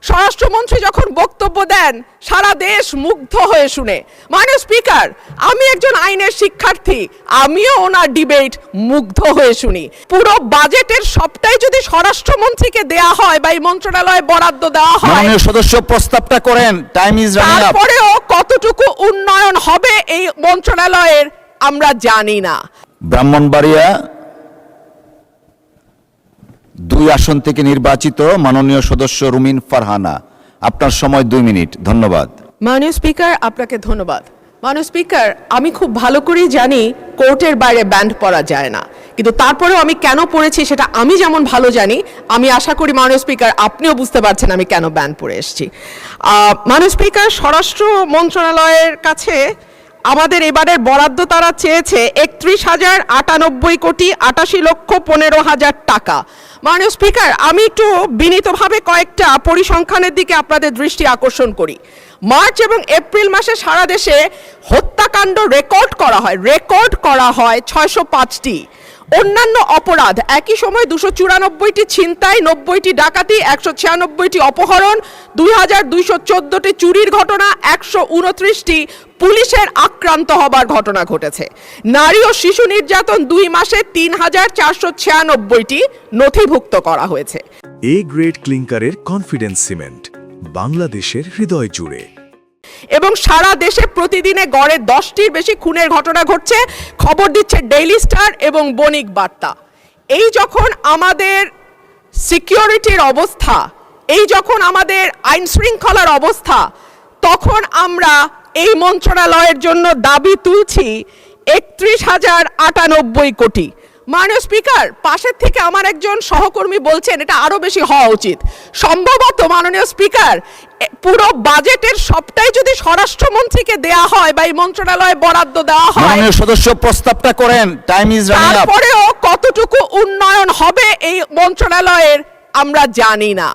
স্বরাষ্ট্রমন্ত্রী যখন বক্তব্য দেন সারা দেশ মুগ্ধ হয়ে শুনে। মাননীয় স্পিকার, আমি একজন আইনের শিক্ষার্থী, আমিও ওনার ডিবেট মুগ্ধ হয়ে শুনি। পুরো বাজেটের সবটাই যদি স্বরাষ্ট্রমন্ত্রীকে দেয়া হয় বা এই মন্ত্রণালয়ে বরাদ্দ দেওয়া হয়, মাননীয় সদস্য প্রস্তাবটা করেন, টাইম ইজ রানিং আপ। তারপরেও কতটুকু উন্নয়ন হবে এই মন্ত্রণালয়ের আমরা জানি না। ব্রাহ্মণবাড়িয়া 2 আসন থেকে নির্বাচিত মাননীয় সদস্য রুমিন ফারহানা, আপনার সময় 2 মিনিট। ধন্যবাদ। মাননীয় স্পিকার, আপনাকে ধন্যবাদ। মাননীয় স্পিকার, আমি খুব ভালো করেই জানি কোর্টের বাইরে ব্যান্ড পড়া যায় না, কিন্তু তারপরেও আমি কেন পড়েছি সেটা আমি যেমন ভালো জানি, আমি আশা করি মাননীয় স্পিকার আপনিও বুঝতে পারছেন আমি কেন ব্যান্ড পড়ে এসেছি। মাননীয় স্পিকার, স্বরাষ্ট্র মন্ত্রণালয়ের কাছে আমাদের এবারের বরাদ্দ তারা চেয়েছে 31,098 কোটি 88,15,000 টাকা। মাননীয় স্পিকার, আমি একটু বিনীতভাবে কয়েকটা পরিসংখ্যানের দিকে আপনাদের দৃষ্টি আকর্ষণ করি। মার্চ এবং এপ্রিল মাসে সারা দেশে হত্যাকাণ্ড রেকর্ড করা হয় 605টি। অন্যান্য অপরাধ একই সময় 294টি ছিনতাই, 90টি ডাকাতি, 196টি অপহরণ, 2,214টি চুরির ঘটনা, 129টি পুলিশের আক্রান্ত হবার ঘটনা ঘটেছে। নারী ও শিশু নির্যাতন 2 মাসে 3,496টি নথিভুক্ত করা হয়েছে। এ গ্রেড ক্লিংকারের কনফিডেন্স সিমেন্ট, বাংলাদেশের হৃদয় জুড়ে। এবং সারা দেশে প্রতিদিনে গড়ে 10টির বেশি খুনের ঘটনা ঘটছে, খবর দিচ্ছে ডেইলি স্টার এবং বণিক বার্তা। এই যখন আমাদের সিকিউরিটির অবস্থা, এই যখন আমাদের আইন শৃঙ্খলার অবস্থা, তখন আমরা এই মন্ত্রণালয়ের জন্য দাবি তুলছি 31,098 কোটি। মাননীয় স্পিকার, পাশের থেকে আমার একজন সহকর্মী বলছেন এটা আরো বেশি হওয়া উচিত। সম্ভবত মাননীয় স্পিকার, পুরো বাজেটের সবটাই যদি স্বরাষ্ট্রমন্ত্রীকে দেয়া হয় বা এই মন্ত্রণালয়ে বরাদ্দ দেওয়া হয়, মাননীয় সদস্য প্রস্তাবটা করেন, টাইম ইজ রানিং আপ। তারপরেও কতটুকু উন্নয়ন হবে এই মন্ত্রণালয়ের আমরা জানি না।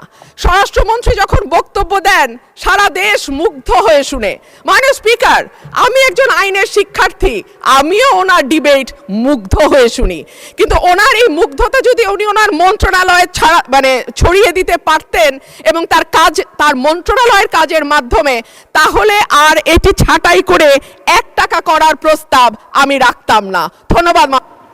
স্বরাষ্ট্রমন্ত্রী যখন বক্তব্য দেন সারা দেশ মুগ্ধ হয়ে শুনে। মাননীয় স্পিকার, আমি একজন আইনের শিক্ষার্থী, আমিও ওনার ডিবেট মুগ্ধ হয়ে শুনি, কিন্তু ওনার এই মুগ্ধতা যদি উনি ওনার মন্ত্রণালয়ে ছড়িয়ে দিতে পারতেন এবং তার মন্ত্রণালয়ের কাজের মাধ্যমে, তাহলে আর এটি ছাঁটাই করে 1 টাকা করার প্রস্তাব আমি রাখতাম না। ধন্যবাদ।